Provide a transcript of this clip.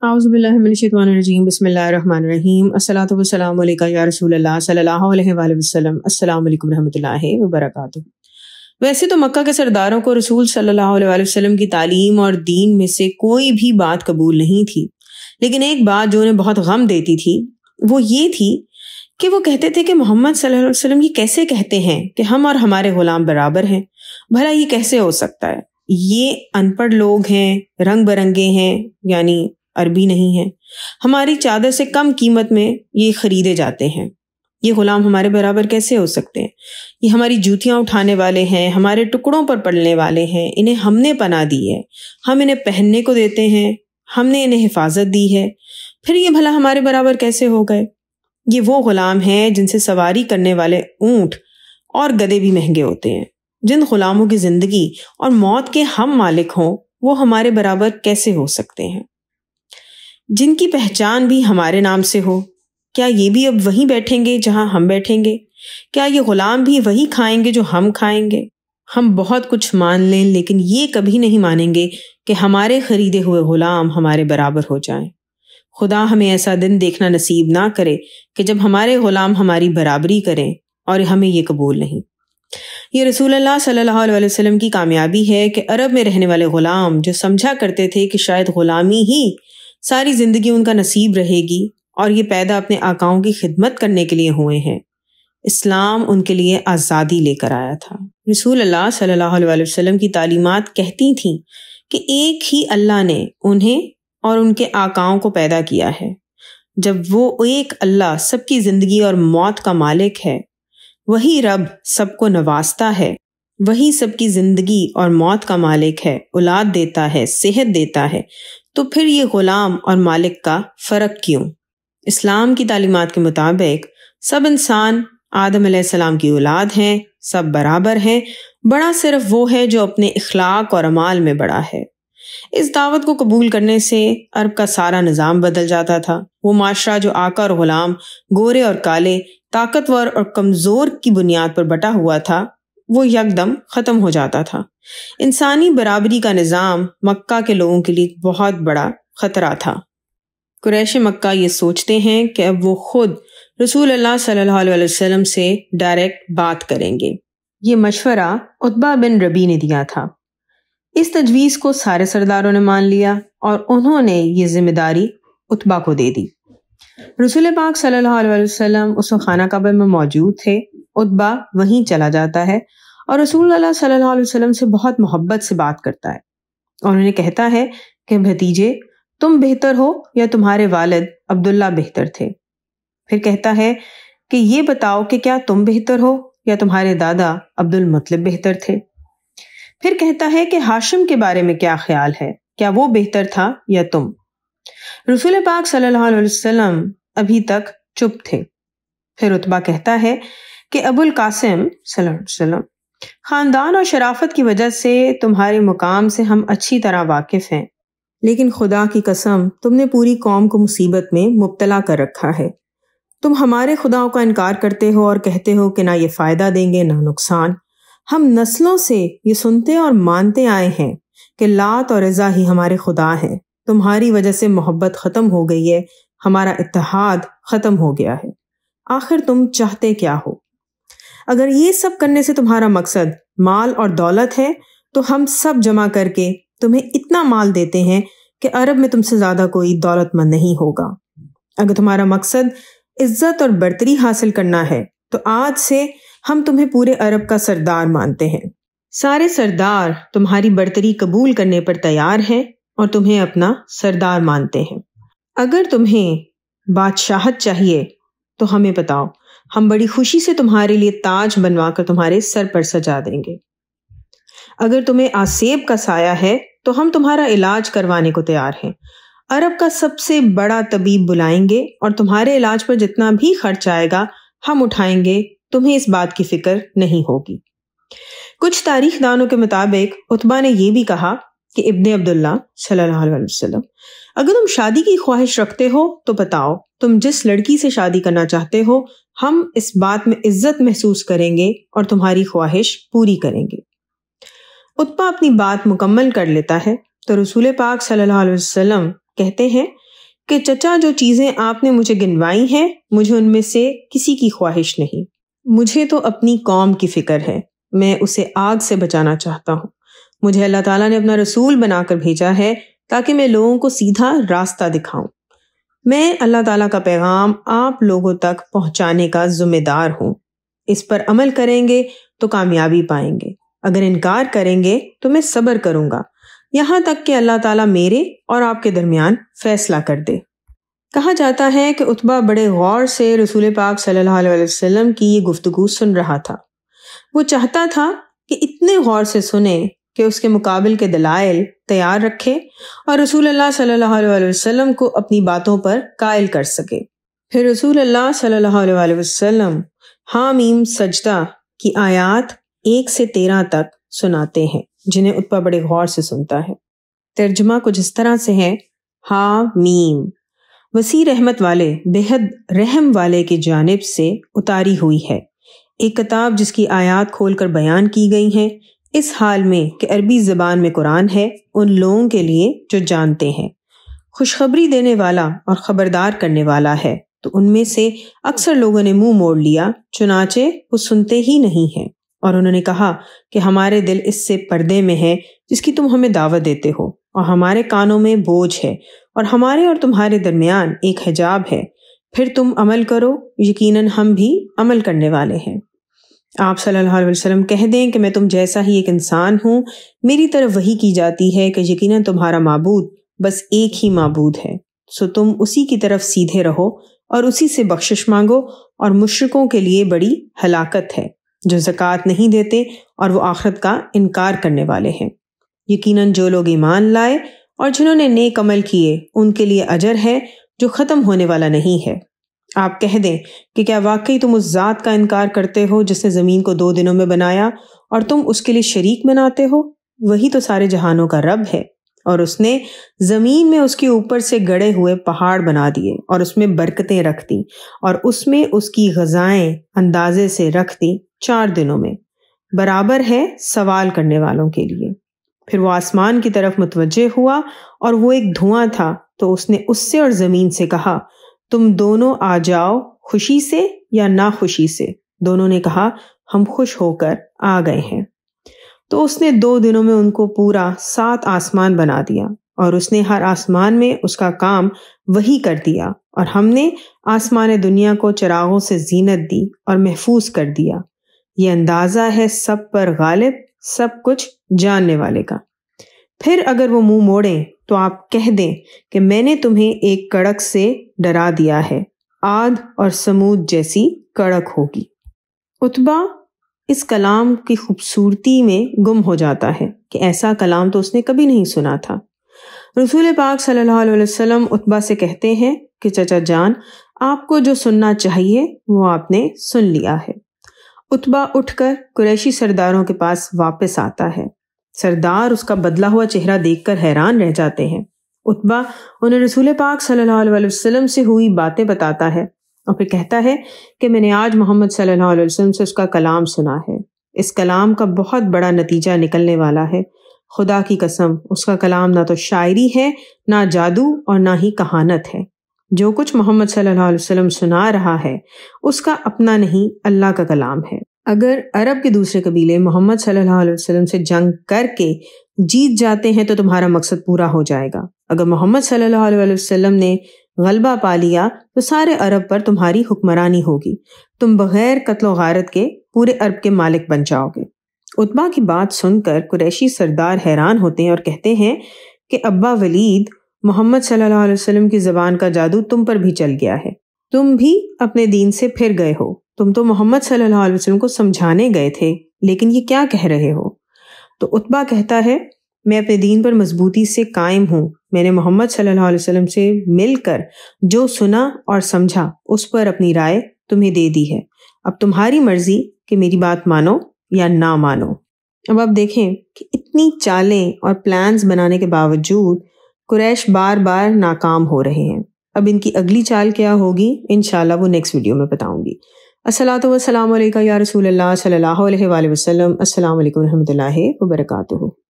اعوذ باللہ من الشیطان الرجیم بسم اللہ الرحمن الرحیم الصلاۃ والسلام علیکہ یا رسول اللہ صلی اللہ علیہ وآلہ وسلم السلام علیکم رحمۃ اللہ وبرکاتہ۔ ویسے تو مکہ کے سرداروں کو رسول صلی اللہ علیہ وآلہ وسلم کی تعلیم اور دین میں سے کوئی بھی بات قبول نہیں تھی، لیکن ایک بات جو انہیں بہت غم دیتی تھی وہ یہ تھی کہ وہ کہتے تھے کہ محمد صلی اللہ علیہ وسلم یہ کیسے کہتے ہیں کہ ہم اور ہمارے غلام برابر ہیں، بھلا یہ کیسے ہو سکتا ہے؟ یہ ان پڑھ لوگ ہیں، رنگ برنگے ہیں، یعنی عربی نہیں ہیں، ہماری چادر سے کم قیمت میں یہ خریدے جاتے ہیں، یہ غلام ہمارے برابر کیسے ہو سکتے ہیں؟ یہ ہماری جوتیاں اٹھانے والے ہیں، ہمارے ٹکڑوں پر پڑنے والے ہیں، انہیں ہم نے پناہ دی ہے، ہم انہیں پہننے کو دیتے ہیں، ہم نے انہیں حفاظت دی ہے، پھر یہ بھلا ہمارے برابر کیسے ہو گئے؟ یہ وہ غلام ہیں جن سے سواری کرنے والے اونٹ اور گدھے بھی مہنگے ہوتے ہیں۔ جن غلاموں کی زندگی اور موت کے ہم مالک ہوں وہ ہمارے برابر کیسے ہو سکتے ہیں؟ جن کی پہچان بھی ہمارے نام سے ہو، کیا یہ بھی اب وہیں بیٹھیں گے جہاں ہم بیٹھیں گے؟ کیا یہ غلام بھی وہی کھائیں گے جو ہم کھائیں گے؟ ہم بہت کچھ مان لیں لیکن یہ کبھی نہیں مانیں گے کہ ہمارے خریدے ہوئے غلام ہمارے برابر ہو جائیں۔ خدا ہمیں ایسا دن دیکھنا نصیب نہ کرے کہ جب ہمارے غلام ہماری برابری کریں، اور ہمیں یہ قبول نہیں۔ یہ رسول اللہ صلی اللہ علیہ وسلم کی کامیابی ہے کہ عرب میں رہنے والے غلام جو سمجھا کرتے تھے کہ شاید غلامی ہی ساری زندگی ان کا نصیب رہے گی اور یہ پیدا اپنے آقاؤں کی خدمت کرنے کے لیے ہوئے ہیں، اسلام ان کے لیے آزادی لے کر آیا تھا۔ رسول اللہ صلی اللہ علیہ وسلم کی تعلیمات کہتی تھیں کہ ایک ہی اللہ نے انہیں اور ان کے آقاؤں کو پیدا کیا ہے۔ جب وہ ایک اللہ سب کی زندگی اور موت کا مالک ہے، وہی رب سب کو نوازتا ہے، وہی سب کی زندگی اور موت کا مالک ہے، اولاد دیتا ہے، صحت دیتا ہے، تو پھر یہ غلام اور مالک کا فرق کیوں؟ اسلام کی تعلیمات کے مطابق سب انسان آدم علیہ السلام کی اولاد ہیں، سب برابر ہیں، بڑا صرف وہ ہے جو اپنے اخلاق اور اعمال میں بڑا ہے۔ اس دعوت کو قبول کرنے سے عرب کا سارا نظام بدل جاتا تھا۔ وہ معاشرہ جو آقا اور غلام، گورے اور کالے، طاقتور اور کمزور کی بنیاد پر بٹا ہوا تھا، وہ یکدم ختم ہو جاتا تھا۔ انسانی برابری کا نظام مکہ کے لوگوں کے لیے بہت بڑا خطرہ تھا۔ قریش مکہ یہ سوچتے ہیں کہ اب وہ خود رسول اللہ صلی اللہ علیہ وسلم سے ڈائریکٹ بات کریں گے۔ یہ مشورہ عتبہ بن ربیع نے دیا تھا۔ اس تجویز کو سارے سرداروں نے مان لیا اور انہوں نے یہ ذمہ داری عتبہ کو دے دی۔ رسول پاک صلی اللہ علیہ وسلم اس وقت خانہ کعبہ میں موجود تھے۔ عتبہ وہیں چلا جاتا ہے اور رسول اللہ صلی اللہ علیہ وسلم سے بہت محبت سے بات کرتا ہے اور انہیں کہتا ہے کہ بھتیجے، تم بہتر ہو یا تمہارے والد عبداللہ بہتر تھے؟ پھر کہتا ہے کہ یہ بتاؤ کہ کیا تم بہتر ہو یا تمہارے دادا عبد المطلب بہتر تھے؟ پھر کہتا ہے کہ ہاشم کے بارے میں کیا خیال ہے، کیا وہ بہتر تھا یا تم؟ رسول پاک صلی اللہ علیہ وسلم ابھی تک چپ تھے۔ پھر عتبہ کہتا ہے کہ ابو القاسم صلی اللہ علیہ وسلم، خاندان اور شرافت کی وجہ سے تمہارے مقام سے ہم اچھی طرح واقف ہیں، لیکن خدا کی قسم تم نے پوری قوم کو مصیبت میں مبتلا کر رکھا ہے۔ تم ہمارے خداؤں کا انکار کرتے ہو اور کہتے ہو کہ نہ یہ فائدہ دیں گے نہ نقصان۔ ہم نسلوں سے یہ سنتے اور مانتے آئے ہیں کہ لات اور عزا ہی ہمارے خدا ہیں۔ تمہاری وجہ سے محبت ختم ہو گئی ہے، ہمارا اتحاد ختم ہو گیا ہے۔ آخر تم چاہتے کیا ہو؟ اگر یہ سب کرنے سے تمہارا مقصد مال اور دولت ہے تو ہم سب جمع کر کے تمہیں اتنا مال دیتے ہیں کہ عرب میں تم سے زیادہ کوئی دولت مند نہیں ہوگا۔ اگر تمہارا مقصد عزت اور برتری حاصل کرنا ہے تو آج سے ہم تمہیں پورے عرب کا سردار مانتے ہیں۔ سارے سردار تمہاری برتری قبول کرنے پر تیار ہیں اور تمہیں اپنا سردار مانتے ہیں۔ اگر تمہیں بادشاہت چاہیے تو ہمیں بتاؤ، ہم بڑی خوشی سے تمہارے لیے تاج بنوا کر تمہارے سر پر سجا دیں گے۔ اگر تمہیں آسیب کا سایہ ہے تو ہم تمہارا علاج کروانے کو تیار ہیں۔ عرب کا سب سے بڑا طبیب بلائیں گے اور تمہارے علاج پر جتنا بھی خرچ آئے گا ہم اٹھائیں گے، تمہیں اس بات کی فکر نہیں ہوگی۔ کچھ تاریخ دانوں کے مطابق عتبہ نے یہ بھی کہا کہ ابن عبداللہ صلی اللہ علیہ وسلم، اگر تم شادی کی خواہش رکھتے ہو تو بتاؤ تم جس لڑکی سے شادی کرنا چاہتے ہو، ہم اس بات میں عزت محسوس کریں گے اور تمہاری خواہش پوری کریں گے۔ عتبہ اپنی بات مکمل کر لیتا ہے تو رسول پاک صلی اللہ علیہ وسلم کہتے ہیں کہ چچا جو چیزیں آپ نے مجھے گنوائی ہیں مجھے ان میں سے کسی کی خواہش نہیں، مجھے تو اپنی قوم کی فکر ہے، میں اسے آگ سے بچانا چاہتا ہوں۔ مجھے اللہ تعالیٰ نے اپنا رسول بنا کر بھیجا ہے تاکہ میں لوگوں کو سیدھا راستہ دکھاؤں۔ میں اللہ تعالیٰ کا پیغام آپ لوگوں تک پہنچانے کا ذمہ دار ہوں۔ اس پر عمل کریں گے تو کامیابی پائیں گے، اگر انکار کریں گے تو میں صبر کروں گا یہاں تک کہ اللہ تعالیٰ میرے اور آپ کے درمیان فیصلہ کر دے۔ کہا جاتا ہے کہ عتبہ بڑے غور سے رسول پاک صلی اللہ علیہ وسلم کی یہ گفتگو سن رہا تھا۔ وہ چاہتا تھا کہ اتنے غور سے سنے کہ اس کے مقابل کے دلائل تیار رکھے اور رسول اللہ صلی اللہ علیہ وسلم کو اپنی باتوں پر قائل کر سکے۔ پھر رسول اللہ صلی اللہ علیہ وسلم حامیم سجدہ کی آیات 1 سے 13 تک سناتے ہیں، جنہیں عتبہ بڑے غور سے سنتا ہے۔ ترجمہ کچھ اس طرح سے ہے: حامیم، وسیع رحمت والے، بے حد رحم والے کی جانب سے اتاری ہوئی ہے، ایک کتاب جس کی آیات کھول کر بیان کی گئی ہیں، اس حال میں کہ عربی زبان میں قرآن ہے ان لوگوں کے لیے جو جانتے ہیں، خوشخبری دینے والا اور خبردار کرنے والا ہے۔ تو ان میں سے اکثر لوگوں نے منہ موڑ لیا، چنانچہ وہ سنتے ہی نہیں ہیں، اور انہوں نے کہا کہ ہمارے دل اس سے پردے میں ہے جس کی تم ہمیں دعوت دیتے ہو، اور ہمارے کانوں میں بوجھ ہے، اور ہمارے اور تمہارے درمیان ایک حجاب ہے، پھر تم عمل کرو، یقیناً ہم بھی عمل کرنے والے ہیں۔ آپ صلی اللہ علیہ وسلم کہہ دیں کہ میں تم جیسا ہی ایک انسان ہوں، میری طرف وحی کی جاتی ہے کہ یقیناً تمہارا معبود بس ایک ہی معبود ہے، سو تم اسی کی طرف سیدھے رہو اور اسی سے بخشش مانگو، اور مشرکوں کے لیے بڑی ہلاکت ہے جو زکوٰۃ نہیں دیتے اور وہ آخرت کا انکار کرنے والے ہیں۔ یقیناً جو لوگ ایمان لائے اور جنہوں نے نیک عمل کیے ان کے لیے اجر ہے جو ختم ہونے والا نہیں ہے۔ آپ کہہ دیں کہ کیا واقعی تم اس ذات کا انکار کرتے ہو جس نے زمین کو 2 دنوں میں بنایا اور تم اس کے لیے شریک بناتے ہو؟ وہی تو سارے جہانوں کا رب ہے، اور اس نے زمین میں اس کے اوپر سے گڑے ہوئے پہاڑ بنا دیے اور اس میں برکتیں رکھ دی، اور اس میں اس کی غذائیں اندازے سے رکھ دی 4 دنوں میں، برابر ہے سوال کرنے والوں کے لیے۔ پھر وہ آسمان کی طرف متوجہ ہوا اور وہ ایک دھواں تھا، تو اس نے اس سے اور زمین سے کہا تم دونوں آ جاؤ خوشی سے یا ناخوشی سے۔ دونوں نے کہا ہم خوش ہو کر آ گئے ہیں۔ تو اس نے 2 دنوں میں ان کو پورا 7 آسمان بنا دیا، اور اس نے ہر آسمان میں اس کا کام وہی کر دیا، اور ہم نے آسمان دنیا کو چراغوں سے زینت دی اور محفوظ کر دیا۔ یہ اندازہ ہے سب پر غالب، سب کچھ جاننے والے کا۔ پھر اگر وہ منہ موڑیں تو آپ کہہ دیں کہ میں نے تمہیں ایک کڑک سے ڈرا دیا ہے، عاد اور سمود جیسی کڑک ہوگی۔ عتبہ اس کلام کی خوبصورتی میں گم ہو جاتا ہے کہ ایسا کلام تو اس نے کبھی نہیں سنا تھا۔ رسول پاک صلی اللہ علیہ وسلم عتبہ سے کہتے ہیں کہ چچا جان، آپ کو جو سننا چاہیے وہ آپ نے سن لیا ہے۔ عتبہ اٹھ کر قریشی سرداروں کے پاس واپس آتا ہے۔ سردار اس کا بدلا ہوا چہرہ دیکھ کر حیران رہ جاتے ہیں۔ عتبہ انہیں رسول پاک صلی اللہ علیہ وسلم سے ہوئی باتیں بتاتا ہے، اور پھر کہتا ہے کہ میں نے آج محمد صلی اللہ علیہ وسلم سے اس کا کلام سنا ہے۔ اس کلام کا بہت بڑا نتیجہ نکلنے والا ہے۔ خدا کی قسم، اس کا کلام نہ تو شاعری ہے، نہ جادو، اور نہ ہی کہانت ہے۔ جو کچھ محمد صلی اللہ علیہ وسلم سنا رہا ہے اس کا اپنا نہیں، اللہ کا کلام ہے۔ اگر عرب کے دوسرے قبیلے محمد صلی اللہ علیہ وسلم سے جنگ کر کے جیت جاتے ہیں تو تمہارا مقصد پورا ہو جائے گا۔ اگر محمد صلی اللہ علیہ وسلم نے غلبہ پا لیا تو سارے عرب پر تمہاری حکمرانی ہوگی، تم بغیر قتل و غارت کے پورے عرب کے مالک بن جاؤ گے۔ عتبہ کی بات سن کر قریشی سردار حیران ہوتے ہیں اور کہتے ہیں کہ ابا ولید، محمد صلی اللہ علیہ وسلم کی زبان کا جادو تم پر بھی چل گیا ہے، تم بھی اپنے دین سے پھر گئے ہو۔ تم تو محمد صلی اللہ علیہ وسلم کو سمجھانے گئے تھے، لیکن یہ کیا کہہ رہے ہو؟ تو عتبہ کہتا ہے میں اپنے دین پر مضبوطی سے قائم ہوں، میں نے محمد صلی اللہ علیہ وسلم سے مل کر جو سنا اور سمجھا اس پر اپنی رائے تمہیں دے دی ہے، اب تمہاری مرضی کہ میری بات مانو یا نہ مانو۔ اب آپ دیکھیں کہ اتنی چالیں اور پلانز بنانے کے باوجود قریش بار بار ناکام ہو رہے ہیں۔ اب ان کی اگلی چال کیا ہوگی انشاءاللہ وہ نیکسٹ ویڈیو میں بتاؤں گی۔ الصلاۃ والسلام علیکہ یا رسول اللہ صلی اللہ علیہ وآلہ وسلم۔ السلام علیکم ورحمۃ اللہ وبرکاتہ۔